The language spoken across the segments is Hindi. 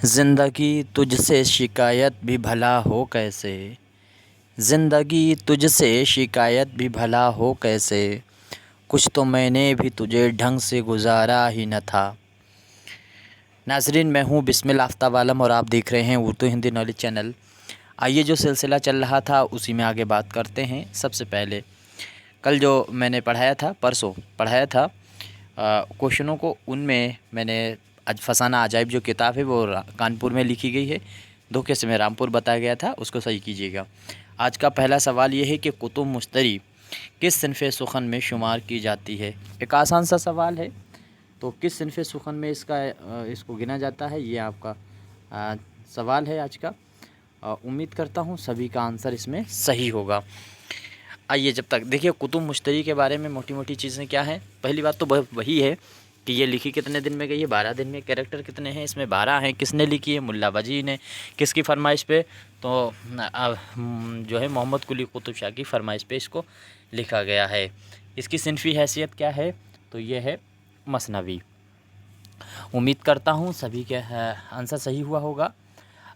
ज़िंदगी तुझसे शिकायत भी भला हो कैसे। ज़िंदगी तुझसे शिकायत भी भला हो कैसे। कुछ तो मैंने भी तुझे ढंग से गुजारा ही न था। नाज़रीन, मैं हूँ बिस्मिल आफ्ताब आलम और आप देख रहे हैं उर्दू हिंदी नॉलेज चैनल। आइए, जो सिलसिला चल रहा था उसी में आगे बात करते हैं। सबसे पहले कल जो मैंने पढ़ाया था, परसों पढ़ाया था क्वेश्चनों को, उनमें मैंने आज फसाना अजाइब जो किताब है वो कानपुर में लिखी गई है, धोखे से मैं रामपुर बताया गया था, उसको सही कीजिएगा। आज का पहला सवाल ये है कि कुतुब मुश्तरी किस सिनफ़े सुखन में शुमार की जाती है। एक आसान सा सवाल है, तो किस सिनफ़े सुखन में इसको गिना जाता है, ये आपका सवाल है आज का। उम्मीद करता हूँ सभी का आंसर इसमें सही होगा। आइए, जब तक देखिए कुतुब मुश्तरी के बारे में मोटी मोटी चीज़ें क्या हैं। पहली बात तो वही है कि ये लिखी कितने दिन में गई है, 12 दिन में। कैरेक्टर कितने हैं इसमें, 12 हैं। किसने लिखी है, मुल्ला वजी ने। किसकी फरमाइश पे, तो जो है मोहम्मद कुली कुतुब शाह की फरमाइश पे इसको लिखा गया है। इसकी सिनफ़ी हैसियत क्या है, तो ये है मसनवी। उम्मीद करता हूँ सभी के आंसर सही हुआ होगा।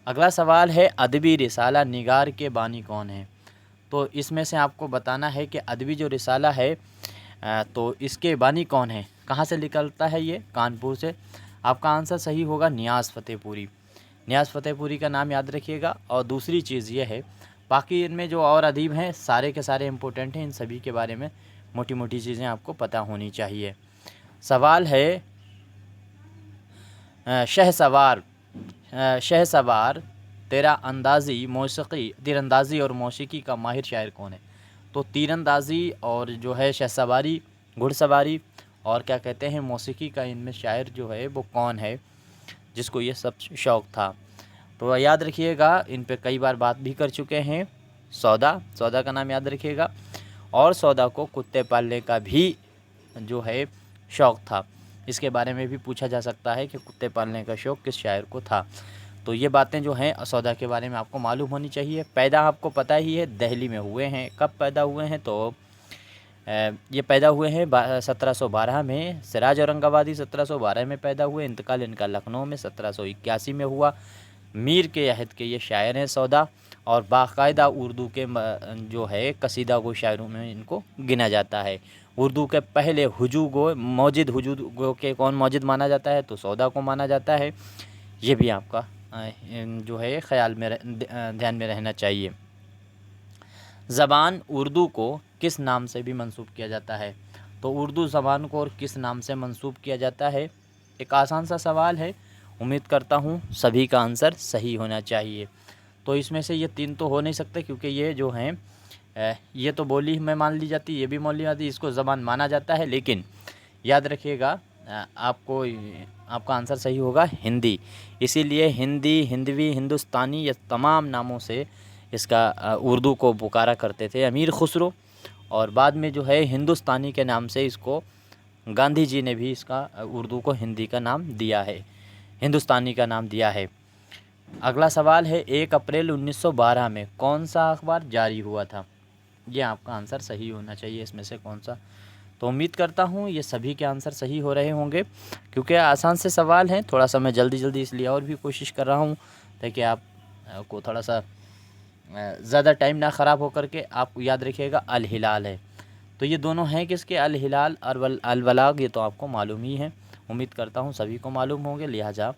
अगला सवाल है, अदबी रिसाला निगार के बानी कौन है। तो इसमें से आपको बताना है कि अदबी जो रिसाला है तो इसके बानी कौन है, कहाँ से निकलता है ये, कानपुर से। आपका आंसर सही होगा नियाज़ फ़तेहपुरी। नियाज़ फ़तेहपुरी का नाम याद रखिएगा। और दूसरी चीज़ ये है, बाकी इनमें जो और अदीब हैं सारे के सारे इम्पोर्टेंट हैं, इन सभी के बारे में मोटी मोटी चीज़ें आपको पता होनी चाहिए। सवाल है, शहसवार तीरंदाज़ी और मौसीकी का माहिर शायर कौन है। तो तीरंदाज़ी और जो है शहसवारी, घुड़सवारी और क्या कहते हैं मौसीकी का, इनमें शायर जो है वो कौन है जिसको ये सब शौक़ था। तो याद रखिएगा, इन पे कई बार बात भी कर चुके हैं। सौदा का नाम याद रखिएगा। और सौदा को कुत्ते पालने का भी जो है शौक़ था। इसके बारे में भी पूछा जा सकता है कि कुत्ते पालने का शौक़ किस शायर को था। तो ये बातें जो हैं सौदा के बारे में आपको मालूम होनी चाहिए। पैदा आपको पता ही है, दिल्ली में हुए हैं। कब पैदा हुए हैं, तो ये पैदा हुए हैं 1712 में। सिराज औरंगाबादी 1712 में पैदा हुए। इंतकाल इनका लखनऊ में 1781 में हुआ। मीर के अहद के ये शायर हैं सौदा। और बाकायदा उर्दू के जो है कसीदा गो शायरों में इनको गिना जाता है। उर्दू के पहले मौजिद हुजूगो के कौन मौजिद माना जाता है, तो सौदा को माना जाता है। ये भी आपका जो है ख़याल में ध्यान में रहना चाहिए। ज़बान उर्दू को किस नाम से भी मंसूब किया जाता है। तो उर्दू ज़बान को और किस नाम से मंसूब किया जाता है, एक आसान सा सवाल है। उम्मीद करता हूँ सभी का आंसर सही होना चाहिए। तो इसमें से ये 3 तो हो नहीं सकते, क्योंकि ये जो हैं ये तो बोली में मान ली जाती, ये भी बोली जाती, इसको ज़बान माना जाता है। लेकिन याद रखिएगा, आपका आंसर सही होगा हिंदी। इसीलिए हिंदी, हिंदवी, हिंदुस्तानी, ये तमाम नामों से इसका उर्दू को पुकारा करते थे अमीर खुसरो। और बाद में जो है हिंदुस्तानी के नाम से इसको गांधी जी ने भी इसका उर्दू को हिंदी का नाम दिया है, हिंदुस्तानी का नाम दिया है। अगला सवाल है, 1 अप्रैल 1912 में कौन सा अखबार जारी हुआ था। ये आपका आंसर सही होना चाहिए, इसमें से कौन सा। तो उम्मीद करता हूँ ये सभी के आंसर सही हो रहे होंगे, क्योंकि आसान से सवाल हैं। थोड़ा सा मैं जल्दी इसलिए और भी कोशिश कर रहा हूँ ताकि आप को थोड़ा सा ज़्यादा टाइम ना ख़राब हो करके आप याद रखिएगा। अल हिलाल है, तो ये दोनों हैं किसके, अल हिलाल और अल बलाग, ये तो आपको मालूम ही है। उम्मीद करता हूँ सभी को मालूम होंगे, लिहाजा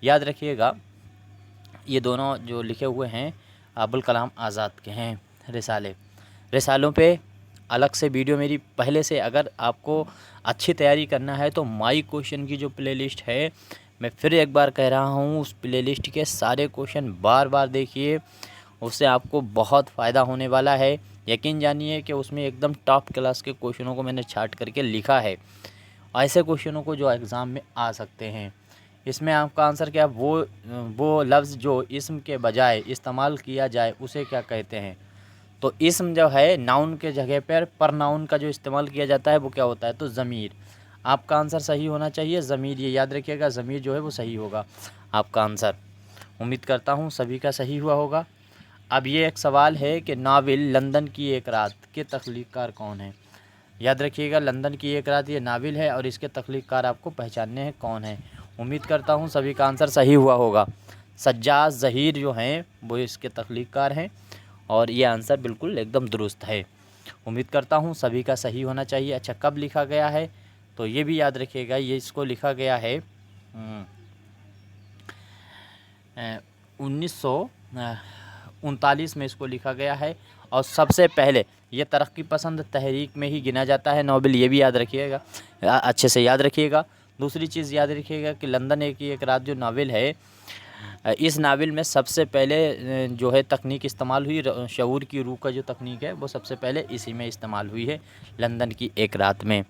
याद रखिएगा। ये दोनों जो लिखे हुए हैं अबुल कलाम आज़ाद के हैं रिसालों पे अलग से वीडियो मेरी पहले से, अगर आपको अच्छी तैयारी करना है तो माई क्वेश्चन की जो प्लेलिस्ट है, मैं फिर एक बार कह रहा हूँ, उस प्लेलिस्ट के सारे क्वेश्चन बार देखिए। उससे आपको बहुत फ़ायदा होने वाला है। यकीन जानिए कि उसमें एकदम टॉप क्लास के क्वेश्चनों को मैंने छांट करके लिखा है, ऐसे क्वेश्चनों को जो एग्ज़ाम में आ सकते हैं। इसमें आपका आंसर क्या, वो लफ्ज़ जो इस्म के बजाय इस्तेमाल किया जाए उसे क्या कहते हैं। तो इस्म जो है नाउन के जगह पर नाउन का जो इस्तेमाल किया जाता है वो क्या होता है, तो ज़मीर। आपका आंसर सही होना चाहिए, ज़मीर। ये याद रखिएगा, ज़मीर जो है वो सही होगा आपका आंसर। उम्मीद करता हूँ सभी का सही हुआ होगा। अब ये एक सवाल है कि नावल लंदन की एक रात के तख्लीक़कार कौन है। याद रखिएगा, लंदन की एक रात ये नावल है और इसके तख्लीक़कार आपको पहचानने हैं कौन है। उम्मीद करता हूँ सभी का आंसर सही हुआ होगा। सज्जाद ज़हीर जो हैं वो इसके तख्लीक़कार हैं और ये आंसर बिल्कुल एकदम दुरुस्त है। उम्मीद करता हूँ सभी का सही होना चाहिए। अच्छा, कब लिखा गया है तो ये भी याद रखिएगा, ये इसको लिखा गया है 1939 में इसको लिखा गया है। और सबसे पहले ये तरक्की पसंद तहरीक में ही गिना जाता है नोबेल, ये भी याद रखिएगा, अच्छे से याद रखिएगा। दूसरी चीज़ याद रखिएगा कि लंदन एक रात जो नावल है, इस नावल में सबसे पहले जो है तकनीक इस्तेमाल हुई, शऊर की रूह का जो तकनीक है वो सबसे पहले इसी में इस्तेमाल हुई है, लंदन की एक रात में।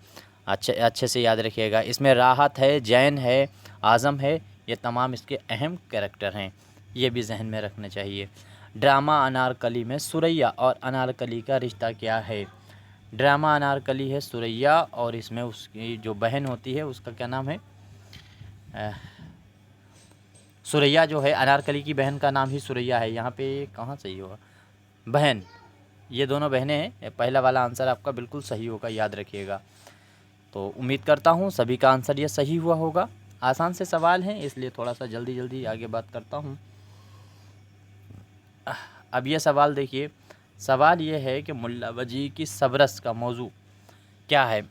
अच्छे से याद रखिएगा। इसमें राहत है, जैन है, आज़म है, ये तमाम इसके अहम कैरेक्टर हैं, ये भी जहन में रखना चाहिए। ड्रामा अनारकली में सुरैया और अनारकली का रिश्ता क्या है? ड्रामा अनारकली है सुरैया और इसमें उसकी जो बहन होती है उसका क्या नाम है? सुरैया जो है, अनारकली की बहन का नाम ही सुरैया है। यहाँ पे कहाँ सही होगा? बहन, ये दोनों बहनें हैं। पहला वाला आंसर आपका बिल्कुल सही होगा, याद रखिएगा। तो उम्मीद करता हूँ सभी का आंसर ये सही हुआ होगा। आसान से सवाल हैं इसलिए थोड़ा सा जल्दी जल्दी आगे बात करता हूँ। अब ये सवाल देखिए, सवाल ये है कि मुल्ला वजी की सबरस का मौजू क्या है?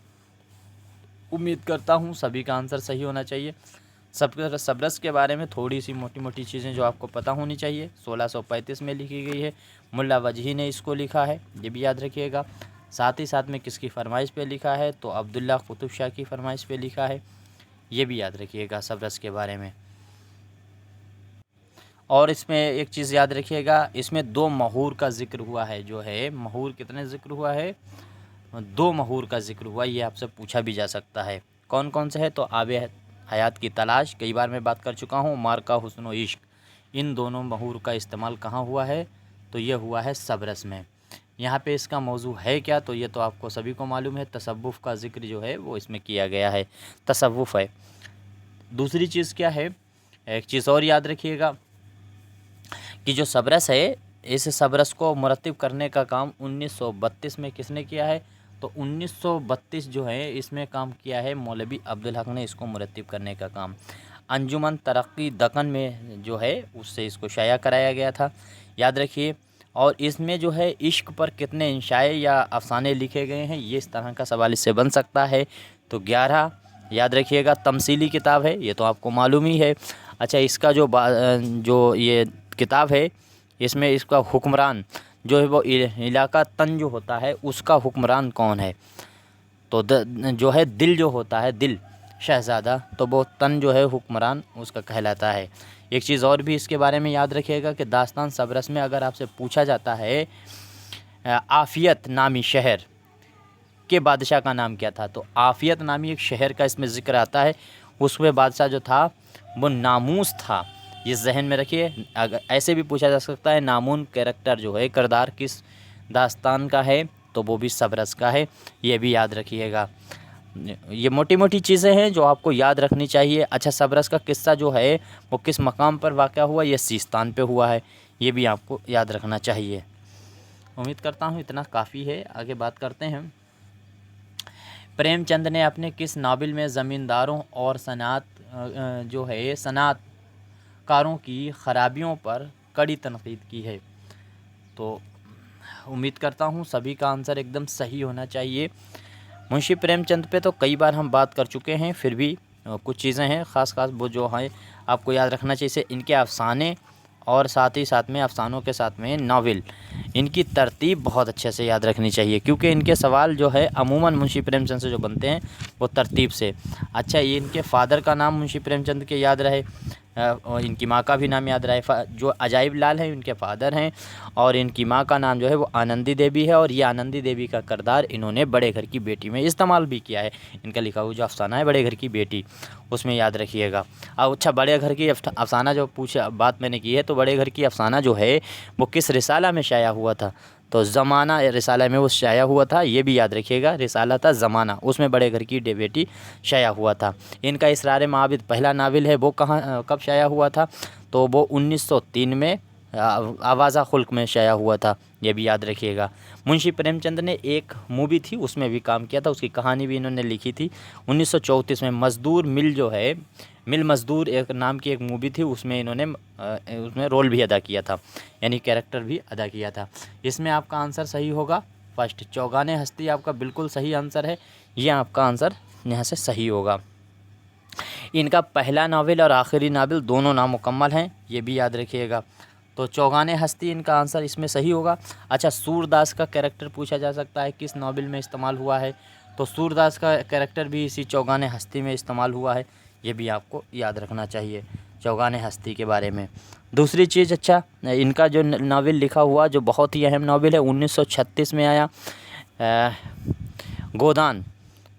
उम्मीद करता हूँ सभी का आंसर सही होना चाहिए। सबरस के बारे में थोड़ी सी मोटी मोटी चीज़ें जो आपको पता होनी चाहिए। 1635 में लिखी गई है, मुल्ला वजही ने इसको लिखा है, ये भी याद रखिएगा। साथ ही साथ में किसकी फरमाइश पे लिखा है तो अब्दुल्ला कुतुब शाह की फरमाइश पे लिखा है, ये भी याद रखिएगा सबरस के बारे में। और इसमें एक चीज़ याद रखिएगा, इसमें 2 महूर का जिक्र हुआ है। जो है महूर कितने जिक्र हुआ है? 2 महूर का जिक्र हुआ, ये आपसे पूछा भी जा सकता है। कौन कौन से है तो आबे हयात की तलाश, कई बार मैं बात कर चुका हूँ, मार्का हुस्न व इश्क, इन दोनों महूर का इस्तेमाल कहाँ हुआ है तो ये हुआ है सबरस में। यहाँ पे इसका मौजू है क्या तो ये तो आपको सभी को मालूम है, तसव्वुफ़ का जिक्र जो है वो इसमें किया गया है, तसव्वुफ़ है। दूसरी चीज़ क्या है, एक चीज़ और याद रखिएगा कि जो सबरस है, इस सबरस को मुरत्तिब करने का काम 1932 में किसने किया है तो 1932 जो है इसमें काम किया है मौलवी अब्दुल हक ने, इसको मुरत्तिब करने का काम। अंजुमन तरक्की दक्कन में जो है उससे इसको शाया कराया गया था, याद रखिए। और इसमें जो है इश्क पर कितने इंशाए या अफसाने लिखे गए हैं, ये इस तरह का सवाल इससे बन सकता है तो 11 याद रखिएगा। तमसीली किताब है, ये तो आपको मालूम ही है। अच्छा, इसका जो ये किताब है, इसमें इसका हुक्मरान जो है वो इलाका तन जो होता है उसका हुक्मरान कौन है तो जो है दिल जो होता है, दिल शहज़ादा, तो वो तन जो है हुक्मरान उसका कहलाता है। एक चीज़ और भी इसके बारे में याद रखिएगा कि दास्तान सबरस में अगर आपसे पूछा जाता है आफ़ियत नामी शहर के बादशाह का नाम क्या था तो आफ़ियत नामी एक शहर का इसमें ज़िक्र आता है, उसमें बादशाह जो था वो नामूस था, ये जहन में रखिए। अगर ऐसे भी पूछा जा सकता है नामून कैरेक्टर जो है, किरदार किस दास्तान का है तो वो भी सबरस का है, ये भी याद रखिएगा। ये मोटी मोटी चीज़ें हैं जो आपको याद रखनी चाहिए। अच्छा, सबरस का किस्सा जो है वो किस मकाम पर वाक़या हुआ, ये सीस्तान पे हुआ है, ये भी आपको याद रखना चाहिए। उम्मीद करता हूँ इतना काफ़ी है, आगे बात करते हैं। प्रेमचंद ने अपने किस नावल में ज़मींदारों और जो है सनातकारों की खराबियों पर कड़ी तनकीद की है? तो उम्मीद करता हूँ सभी का आंसर एकदम सही होना चाहिए। मुंशी प्रेमचंद पे तो कई बार हम बात कर चुके हैं, फिर भी कुछ चीज़ें हैं ख़ास वो जो हैं आपको याद रखना चाहिए। इनके अफ़साने और साथ ही साथ में अफ़सानों के साथ में नावल, इनकी तरतीब बहुत अच्छे से याद रखनी चाहिए क्योंकि इनके सवाल जो है अमूमन मुंशी प्रेमचंद से जो बनते हैं वो तरतीब से। अच्छा, ये इनके फ़ादर का नाम मुंशी प्रेमचंद के याद रहे, और इनकी माँ का भी नाम याद रहे। जो अजाइब लाल हैं इनके फ़ादर हैं और इनकी माँ का नाम जो है वो आनंदी देवी है, और ये आनंदी देवी का किरदार इन्होंने बड़े घर की बेटी में इस्तेमाल भी किया है। इनका लिखा हुआ जो अफ़साना है बड़े घर की बेटी, उसमें याद रखिएगा। अब अच्छा, बड़े घर की अफ़साना जो बात मैंने की है तो बड़े घर की अफ़साना जो है वो किस रिसाला में शाया हुआ था तो ज़माना रिसाला में वो शाया हुआ था, ये भी याद रखिएगा। रिसाला था ज़माना, उसमें बड़े घर की बेटी शाया हुआ था। इनका इसरार माबिद पहला नावल है, वो कब शाया हुआ था तो वो 1903 में आवाज़ा खुल्क में शाया हुआ था, ये भी याद रखिएगा। मुंशी प्रेमचंद ने एक मूवी थी उसमें भी काम किया था, उसकी कहानी भी इन्होंने लिखी थी 1934 में। मज़दूर मिल जो है, मिल मज़दूर एक नाम की एक मूवी थी, उसमें इन्होंने उसमें रोल भी अदा किया था, यानी कैरेक्टर भी अदा किया था। इसमें आपका आंसर सही होगा फर्स्ट, चौगाने हस्ती आपका बिल्कुल सही आंसर है, ये आपका आंसर यहाँ से सही होगा। इनका पहला नावल और आखिरी नावल दोनों नामुकम्मल हैं, ये भी याद रखिएगा। तो चौगाने हस्ती इनका आंसर इसमें सही होगा। अच्छा, सूरदास का कैरेक्टर पूछा जा सकता है किस नावल में इस्तेमाल हुआ है, तो सूरदास का कैरेक्टर भी इसी चौगाने हस्ती में इस्तेमाल हुआ है, ये भी आपको याद रखना चाहिए चौगाने हस्ती के बारे में। दूसरी चीज़, अच्छा इनका जो नावल लिखा हुआ जो बहुत ही अहम नावल है 1936 में आया, गोदान।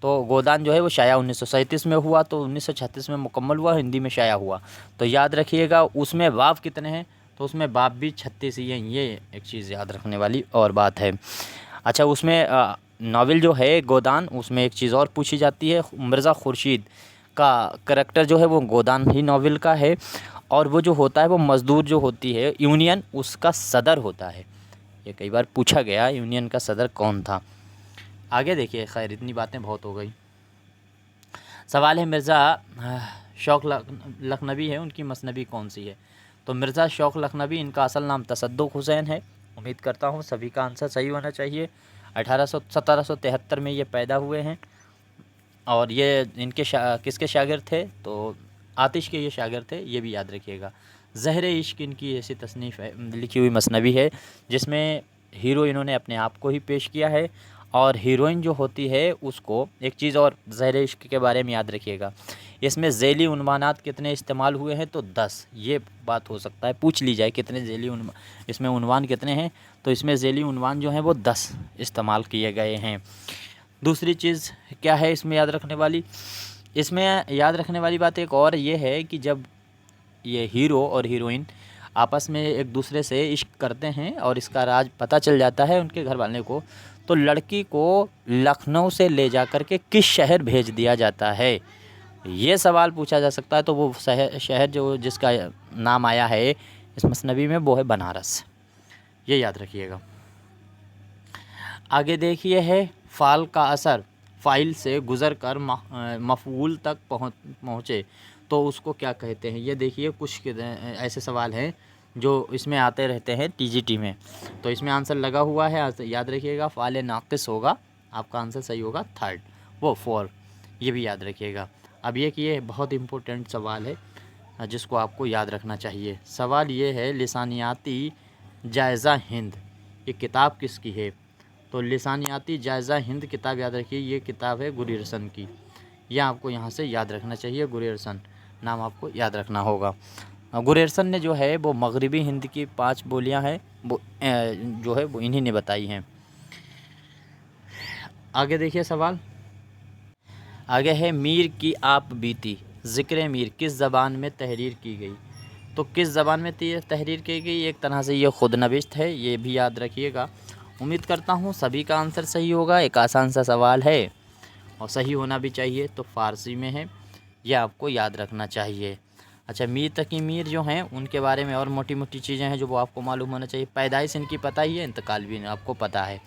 तो गोदान जो है वो शाया 1937 में हुआ, तो 1936 में मुकम्मल हुआ, हिंदी में शाया हुआ। तो याद रखिएगा उसमें बाब कितने हैं, तो उसमें बाब भी 36 ही हैं, ये एक चीज़ याद रखने वाली और बात है। अच्छा, उसमें नावल जो है गोदान, उसमें एक चीज़ और पूछी जाती है, मिर्ज़ा खुर्शीद का करैक्टर जो है वो गोदान ही नावल का है, और वो जो होता है वो मज़दूर जो होती है यूनियन, उसका सदर होता है। ये कई बार पूछा गया यूनियन का सदर कौन था। आगे देखिए, खैर इतनी बातें बहुत हो गई। सवाल है मिर्ज़ा शौक़ लखनवी है, उनकी मसनवी कौन सी है, तो मिर्ज़ा शौक़ लखनवी, इनका असल नाम तसद्दुक़ हुसैन है। उम्मीद करता हूँ सभी का आंसर सही होना चाहिए। 1773 में ये पैदा हुए हैं, और ये इनके किसके शागिर्द थे, तो आतिश के ये शागिर्द थे, ये भी याद रखिएगा। ज़हर इश्क इनकी ऐसी तसनीफ़ है, लिखी हुई मसनवी है, जिसमें हीरो इन्होंने अपने आप को ही पेश किया है, और हीरोइन जो होती है उसको, एक चीज़ और ज़हर इश्क के बारे में याद रखिएगा, इसमें ज़ैली उन्वानात कितने इस्तेमाल हुए हैं, तो 10। ये बात हो सकता है पूछ ली जाए कितने ज़ैली इसमें उन्वान कितने हैं, तो इसमें ज़ैली उन्वान जो हैं वो 10 इस्तेमाल किए गए हैं। दूसरी चीज़ क्या है इसमें याद रखने वाली, इसमें याद रखने वाली बात एक और ये है कि जब ये हीरो और हीरोइन आपस में एक दूसरे से इश्क करते हैं और इसका राज पता चल जाता है उनके घर वाले को, तो लड़की को लखनऊ से ले जा कर के किस शहर भेज दिया जाता है, ये सवाल पूछा जा सकता है। तो वो शहर जो जिसका नाम आया है इस मसनवी में वो है बनारस, ये याद रखिएगा। आगे देखिए है फ़ाल का असर, फ़ाइल से गुज़र कर मफ़ऊल तक पहुँचे तो उसको क्या कहते हैं। ये देखिए कुछ ऐसे सवाल हैं जो इसमें आते रहते हैं टीजीटी में, तो इसमें आंसर लगा हुआ है, याद रखिएगा। फ़ाल नाक़िस होगा, आपका आंसर सही होगा थर्ड, वो 4, ये भी याद रखिएगा। अब ये बहुत इम्पोर्टेंट सवाल है जिसको आपको याद रखना चाहिए। सवाल ये है, लिसानियाती जायज़ा हिंद ये किताब किसकी है, तो लिसानियाती जायज़ा हिंद किताब याद रखिए, ये किताब है गुरियरसन की, यह आपको यहाँ से याद रखना चाहिए। गुरियरसन नाम आपको याद रखना होगा। गुरियरसन ने जो है वो मगरिबी हिंद की 5 बोलियाँ हैं, वो जो है वो इन्हीं ने बताई हैं। आगे देखिए सवाल, आगे है मीर की आप बीती, ज़िक्र मीर किस ज़बान में तहरीर की गई, तो किस ज़बान में तहरीर की गई, एक तरह से ये खुद नविश्त है, ये भी याद रखिएगा। उम्मीद करता हूँ सभी का आंसर सही होगा। एक आसान सा सवाल है और सही होना भी चाहिए, तो फ़ारसी में है, यह आपको याद रखना चाहिए। अच्छा, मीर तकी मीर जो हैं उनके बारे में और मोटी मोटी चीज़ें हैं जो वो आपको मालूम होना चाहिए। पैदाइश इनकी पता ही है, इंतकाल भी आपको पता है।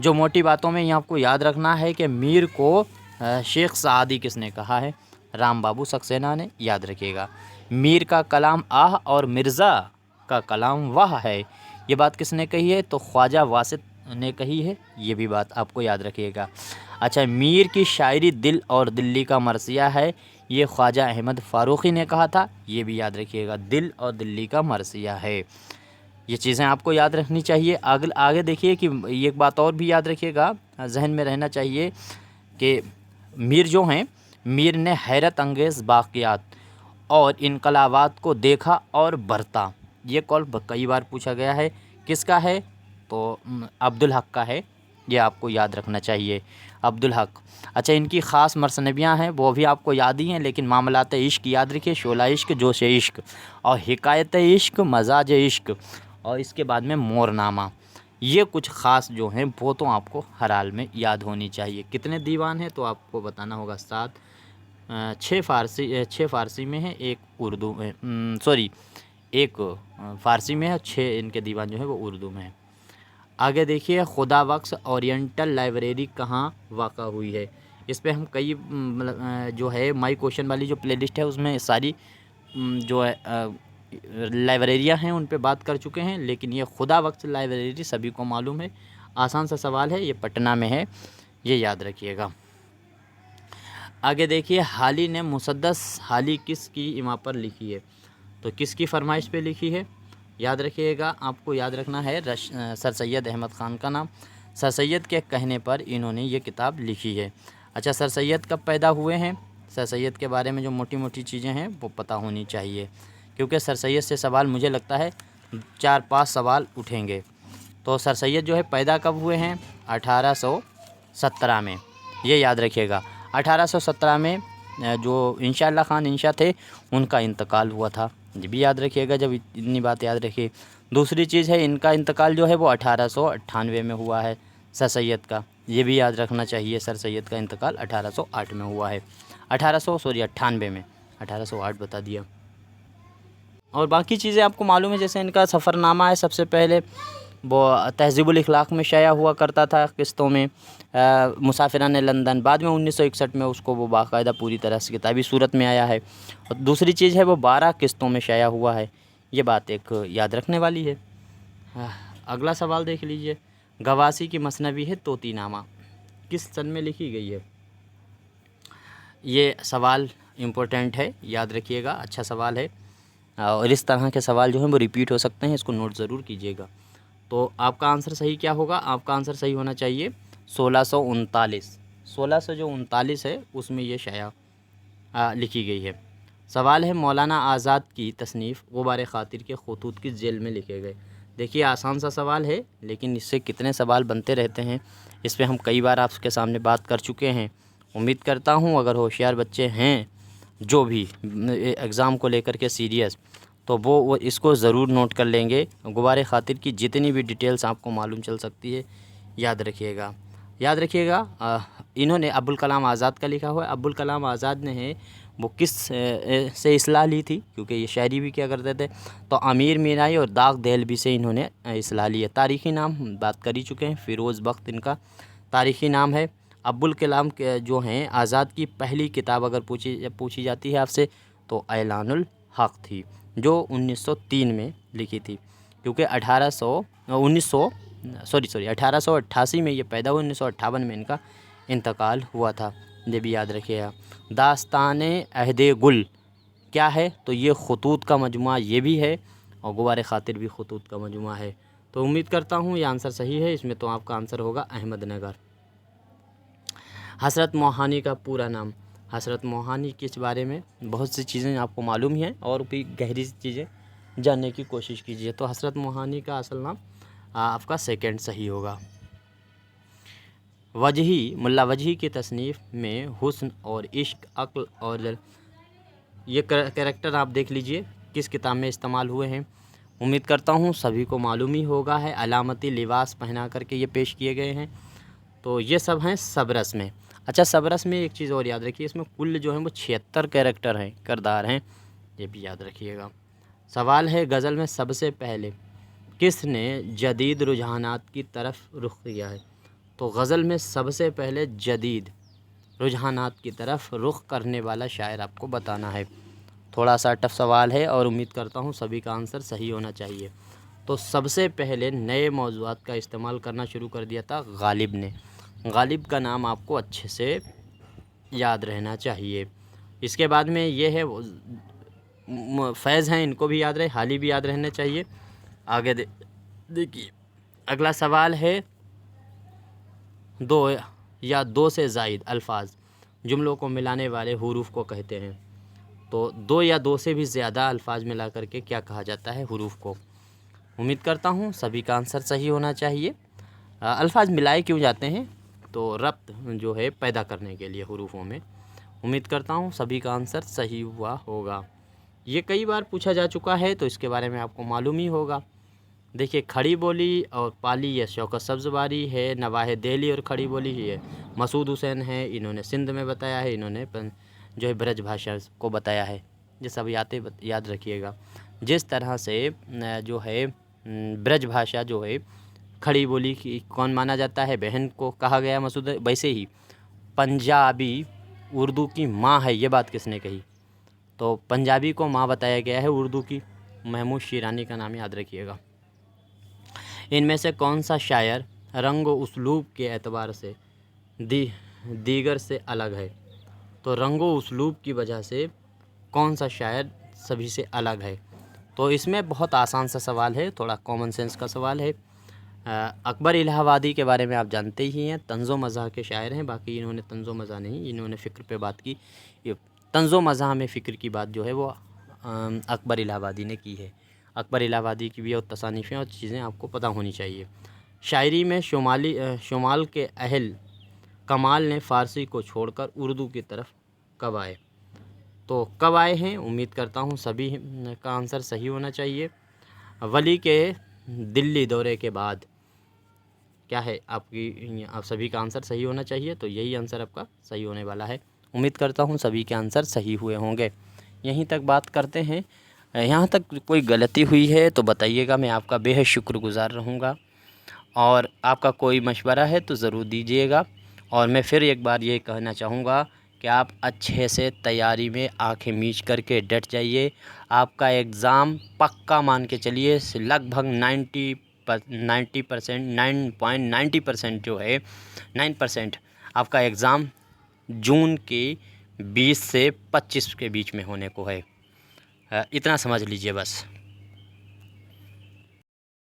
जो मोटी बातों में ये आपको याद रखना है कि मीर को शेख सादी किसने कहा है, राम बाबू सक्सेना ने, याद रखिएगा। मीर का कलाम आह और मिर्ज़ा का कलाम वाह है, ये बात किसने कही है, तो ख्वाजा वासित ने कही है, ये भी बात आपको याद रखिएगा। अच्छा, मीर की शायरी दिल और दिल्ली का मरसिया है, ये ख्वाजा अहमद फ़ारूक़ी ने कहा था, ये भी याद रखिएगा। दिल और दिल्ली का मरसिया है, ये चीज़ें आपको याद रखनी चाहिए। आगे देखिए कि एक बात और भी याद रखिएगा, जहन में रहना चाहिए कि मीर जो हैं, मीर ने हैरत अंगेज़ वाक़यात और इनकलाबात को देखा और बरता, ये कौल कई बार पूछा गया है, किसका है, तो अब्दुल हक का है, ये आपको याद रखना चाहिए, अब्दुल हक। अच्छा, इनकी ख़ास मरसनबियाँ हैं वो भी आपको याद ही हैं, लेकिन मामलात इश्क याद रखिए, शोला इश्क, जोश इश्क और हिकायत इश्क, मजाज इश्क, और इसके बाद में मोरनामा, ये कुछ ख़ास जो हैं वो तो आपको हर हाल में याद होनी चाहिए। कितने दीवान हैं तो आपको बताना होगा, 7, 6 फ़ारसी में है, एक उर्दू में, सॉरी एक फ़ारसी में है, 6 इनके दीवान जो है वो उर्दू में है। आगे देखिए, खुदा बख्श ओरिएंटल लाइब्रेरी कहाँ वाक़ा हुई है, इस पे हम कई मतलब जो है माई क्वेश्चन वाली जो प्लेलिस्ट है उसमें सारी जो है लाइब्रेरियाँ हैं उन पे बात कर चुके हैं। लेकिन ये खुदाबख्श लाइब्रेरी सभी को मालूम है, आसान सा सवाल है, ये पटना में है, ये याद रखिएगा। आगे देखिए, हाली ने मुसद्दस हाली किसकी इमा पर लिखी है? तो किसकी फरमाइश पे लिखी है? याद रखिएगा, आपको याद रखना है सर सैयद अहमद ख़ान का नाम। सर सैयद के कहने पर इन्होंने ये किताब लिखी है। अच्छा, सर सैयद कब पैदा हुए हैं? सर सैयद के बारे में जो मोटी मोटी चीज़ें हैं वो पता होनी चाहिए, क्योंकि सर सैयद से सवाल मुझे लगता है 4-5 सवाल उठेंगे। तो सर सैयद जो है पैदा कब हुए हैं? 1817 में, ये याद रखिएगा। 1817 में जो इंशाअल्लाह ख़ान इंशा थे उनका इंतकाल हुआ था, ये भी याद रखिएगा। जब इतनी बात याद रखिए। दूसरी चीज़ है, इनका इंतकाल जो है वो 1898 में हुआ है सर सैयद का, ये भी याद रखना चाहिए। सर सैयद का इंतकाल 1808 में हुआ है, 98 में, 1808 बता दिया। और बाकी चीज़ें आपको मालूम है, जैसे इनका सफ़रनामा है, सबसे पहले वो तहज़ीबुल इखलाक़ में शाया हुआ करता था किस्तों में, मुसाफिराने लंदन, बाद में 1961 में उसको वो बाकायदा पूरी तरह से किताबी सूरत में आया है। और दूसरी चीज़ है वो 12 किस्तों में शाया हुआ है, ये बात एक याद रखने वाली है। अगला सवाल देख लीजिए, गवासी की मसनवी है तोतीनामा, किस सन में लिखी गई है? ये सवाल इम्पोर्टेंट है, याद रखिएगा, अच्छा सवाल है। और इस तरह के सवाल जो हैं वो रिपीट हो सकते हैं, इसको नोट ज़रूर कीजिएगा। तो आपका आंसर सही क्या होगा? आपका आंसर सही होना चाहिए 1639। 1639 है उसमें ये शाया लिखी गई है। सवाल है, मौलाना आज़ाद की तसनीफ़ गुबार ख़ातिर के खतूत किस जेल में लिखे गए? देखिए, आसान सा सवाल है, लेकिन इससे कितने सवाल बनते रहते हैं, इस पर हम कई बार आपके सामने बात कर चुके हैं। उम्मीद करता हूँ अगर होशियार बच्चे हैं जो भी एग्ज़ाम को लेकर के सीरियस, तो वो इसको ज़रूर नोट कर लेंगे। गुबार ख़ातिर की जितनी भी डिटेल्स आपको मालूम चल सकती है, याद रखिएगा, याद रखिएगा। इन्होंने अबुल कलाम आज़ाद का लिखा हुआ है। अबुल कलाम आज़ाद ने है वो किस से इस्लाह ली थी, क्योंकि ये शायरी भी क्या करते थे, तो अमीर मीराई और दाग देहलवी से इन्होंने इस्लाह ली है। तारीख़ी नाम हम बात कर ही चुके हैं, फ़िरोज़ बख्त इनका तारीख़ी नाम है। अबुल कलाम के जो हैं आज़ाद की पहली किताब अगर पूछी जाती है आपसे, तो ऐलानुल हक़ थी, जो 1903 में लिखी थी, क्योंकि 1888 में ये पैदा हुआ, 1958 में इनका इंतकाल हुआ था, ये भी याद रखिएगा। दास्ताने अहदे गुल क्या है? तो ये खतूत का मजमुआ ये भी है, और गुबार ख़ातिर भी खतूत का मजमुआ है। तो उम्मीद करता हूँ ये आंसर सही है, इसमें तो आपका आंसर होगा अहमदनगर। हसरत मोहानी का पूरा नाम? हसरत मोहानी के बारे में बहुत सी चीज़ें आपको मालूम ही हैं, और भी गहरी चीज़ें जानने की कोशिश कीजिए। तो हसरत मोहानी का असल नाम आपका सेकंड सही होगा। वजही, मुल्ला वजही की तसनीफ़ में हुस्न और इश्क, अक्ल और ये कैरेक्टर आप देख लीजिए किस किताब में इस्तेमाल हुए हैं। उम्मीद करता हूँ सभी को मालूम ही होगा है, अलामती लिबास पहना करके ये पेश किए गए हैं। तो ये सब हैं सबरस में। अच्छा, सबरस में एक चीज़ और याद रखिए, इसमें कुल जो है वो 76 कैरेक्टर हैं, किरदार हैं, ये भी याद रखिएगा। सवाल है, गज़ल में सबसे पहले किसने जदीद रुझानात की तरफ रुख किया है? तो गज़ल में सबसे पहले जदीद रुझानात की तरफ रुख करने वाला शायर आपको बताना है। थोड़ा सा टफ सवाल है, और उम्मीद करता हूँ सभी का आंसर सही होना चाहिए। तो सबसे पहले नए मौज़ूआत का इस्तेमाल करना शुरू कर दिया था गालिब ने। गालिब का नाम आपको अच्छे से याद रहना चाहिए। इसके बाद में ये है फैज़ हैं, इनको भी याद रहे, हाली भी याद रहना चाहिए। आगे देखिए, अगला सवाल है, दो या दो से ज़ायद अल्फाज जुमलों को मिलाने वाले हुरूफ को कहते हैं? तो दो या दो से भी ज़्यादा अल्फाज मिला करके क्या कहा जाता है? हुरूफ को। उम्मीद करता हूँ सभी का आंसर सही होना चाहिए। अल्फाज मिलाए क्यों जाते हैं? तो रब्त जो है पैदा करने के लिए हुरूफों में। उम्मीद करता हूँ सभी का आंसर सही हुआ होगा। ये कई बार पूछा जा चुका है, तो इसके बारे में आपको मालूम ही होगा। देखिए, खड़ी बोली और पाली ये शौकत सब्ज़वारी है, नवाहे दिल्ली और खड़ी बोली ये मसूद हुसैन है, इन्होंने सिंध में बताया है, इन्होंने जो है ब्रज भाषा को बताया है। ये सब याद रखिएगा। जिस तरह से जो है ब्रज भाषा जो है खड़ी बोली की कौन माना जाता है? बहन को कहा गया मसूद, वैसे ही पंजाबी उर्दू की माँ है, ये बात किसने कही? तो पंजाबी को माँ बताया गया है उर्दू की, महमूद शिरानी का नाम याद रखिएगा। इनमें से कौन सा शायर रंग व उसलूब के एतबार से दीगर से अलग है? तो रंग व उसलूब की वजह से कौन सा शायर सभी से अलग है? तो इसमें बहुत आसान सा सवाल है, थोड़ा कॉमन सेंस का सवाल है। अकबर इलाहाबादी के बारे में आप जानते ही हैं, तंज़ो मज़ाह के शायर हैं। बाकी इन्होंने तंज़ो मज़ाह नहीं, इन्होंने फ़िक्र पे बात की। ये तंज़ो मज़ाह में फ़िक्र की बात जो है वो अकबर इलाहाबादी ने की है। अकबर इलाहाबादी की भी और तसानीफ़ें और चीज़ें आपको पता होनी चाहिए। शायरी में शुमाल के अहल कमाल ने फ़ारसी को छोड़कर उर्दू की तरफ कब आए? तो कब आए हैं? उम्मीद करता हूँ सभी का आंसर सही होना चाहिए। वली के दिल्ली दौरे के बाद। क्या है आपकी, आप सभी का आंसर सही होना चाहिए, तो यही आंसर आपका सही होने वाला है। उम्मीद करता हूँ सभी के आंसर सही हुए होंगे। यहीं तक बात करते हैं। यहाँ तक कोई गलती हुई है तो बताइएगा, मैं आपका बेहद शुक्रगुज़ार रहूँगा। और आपका कोई मशवरा है तो ज़रूर दीजिएगा। और मैं फिर एक बार ये कहना चाहूँगा कि आप अच्छे से तैयारी में आंखें मीच करके डट जाइए। आपका एग्ज़ाम पक्का मान के चलिए, लगभग 90% 9.90% जो है 9% आपका एग्ज़ाम जून के 20 से 25 के बीच में होने को है। इतना समझ लीजिए बस।